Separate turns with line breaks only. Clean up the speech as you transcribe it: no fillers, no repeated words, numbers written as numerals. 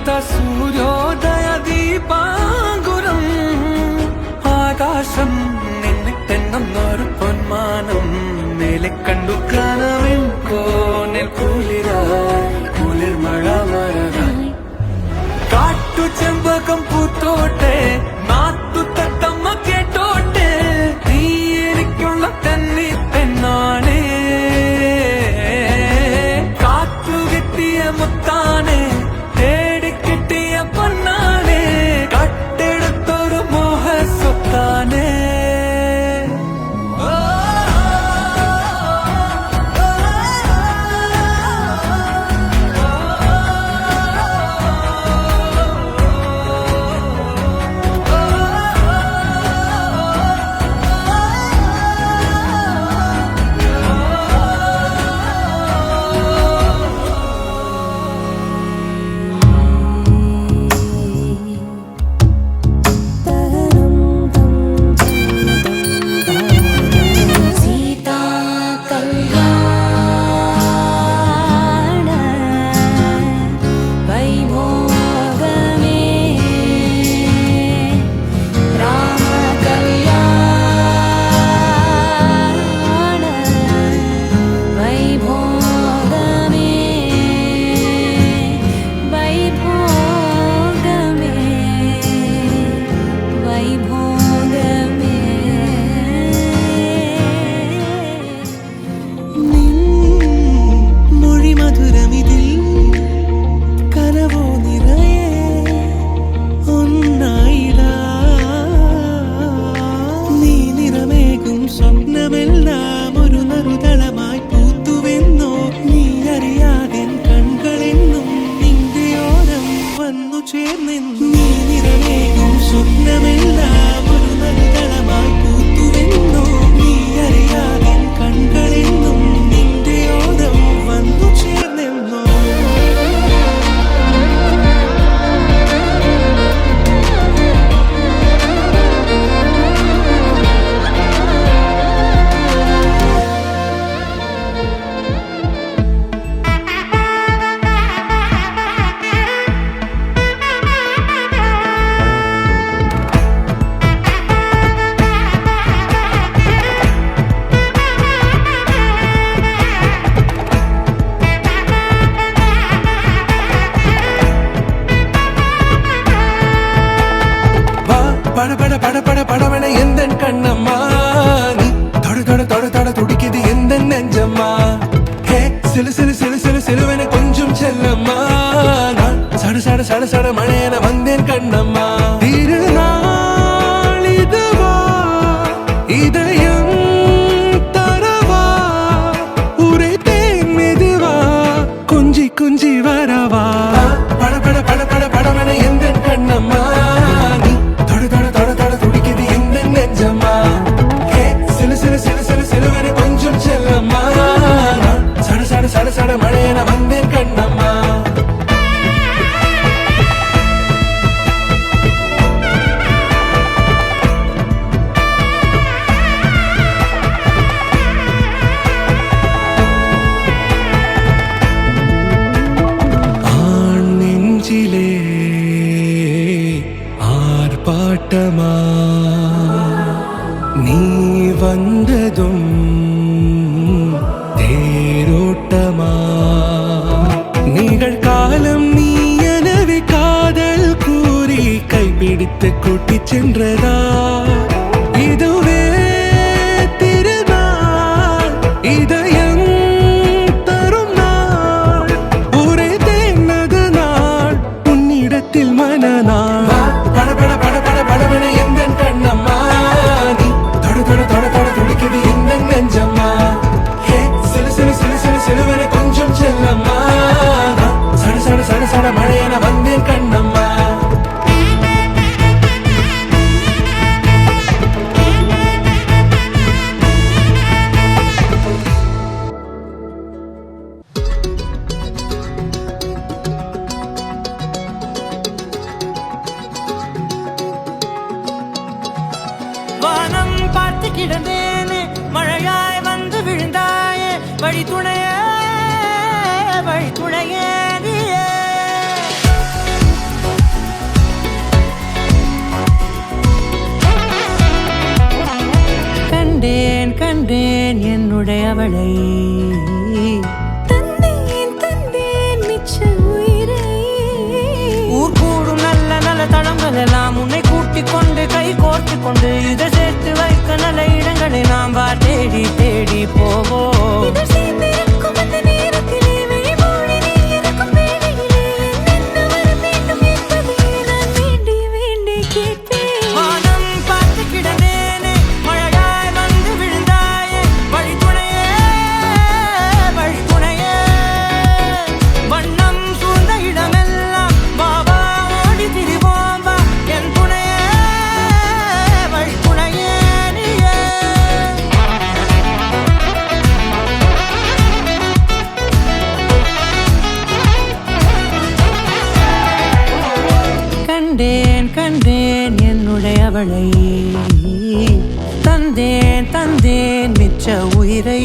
പൂത്ത സൂര്യോദയ ദീപാങ്കുരം ആകാശം നിന്നിട്ടെന്നൊരു പൊന്മാനം മേലെ കണ്ടു കനവിൻ കോണിൽ കുളിരായി കുളിർ മഴ വരവായി കാട്ടു ചെമ്പകം പൂത്തോട്ടെ നാട്ടു തത്തമ്മ കേട്ടോട്ടെ നീ എനിക്കുള്ള തന്നി പെണ്ണാണേ കാറ്റു കിട്ടിയ മുത്താനെ തേടി കിട്ടിയ പൊന്നാനെ കട്ടെടുത്തൊരു മോഹ സ്വത്താനെ படபட எந்தன் கண்ணம்மா நீ தொட தொட தொட தொட துடிக்குது எந்தன் நெஞ்சம்மா ஹே சிலு சிலு சிலு சிலு சிலுவென கொஞ்சம் செல்லம்மா நான் சட சட சட சட மழையென வந்தேன் கண்ணம்மா திருநாள் இதுவா இதயம் தரவா உரைத்தேன் மெதுவா குஞ்சி குஞ்சி வரவா படபட படபட படவென எந்தன் கண்ணம்மா சட சட மழையென வந்தேன் கண்ணம்மா ஆண் நெஞ்சிலே ஆர்ப்பாட்டமா நீ வந்ததும் நிகழ்காலம் நீ எனவே காதல் கூறி கைப்பிடித்து கூட்டி சென்றதா இதுவே திருநாள் இதயம் தரும் நாள் ஒரே தேனது நாள் உன்னிடத்தில் மனநாள் படபட படபட படவென எந்தன் கண்ணம்மா நீ தொட தொட தொட தொட துடிக்குது எந்தன் நெஞ்சம்மா ஹே சிலு சிலு சிலு சிலு சிலுவென கொஞ்சம் செல்லம்மா சட சட சட மழையென வந்தேன் கண்ணம்மா
வானம் பார்த்து கிடந்தேனே மழையாய் வந்து விழுந்தாயே வழி துணையே கண்டேன் என்னுடைய அவளை
தந்தேன் தந்தேன் மிச்ச உயிரை
ஊர் கூடும் நல்ல நல்ல தளங்கள் எல்லாம் உன்னை கூட்டிக் கொண்டு கை கோர்த்து கொண்டு இதை சேர்த்து வைக்க நல்ல இடங்களை நாம் வா தேடி தேடி போவோம்
இதழ் சேர்ந்திருக்கும் அந்த நேரத்திலே விழிமூடி நீ இருக்கும் வேளையிலே என்ன வர வேண்டும் என்பதை நான் வேண்டி வேண்டி கேட்பேன்
வானம் பார்த்து கிடந்தேனே மழையாய் வந்து விழுந்தாயே வழித்துணையே வழித்துணையே வண்ணம் சூழ்ந்த இடமெல்லாம் பாபா ஓடி திரிவோம் வா என் துணையே வழித்துணையே நீயே கண்டேன் கண்டேன் என்னுடைய அவளை தந்தேன் தந்தேன் மிச்ச உயிரை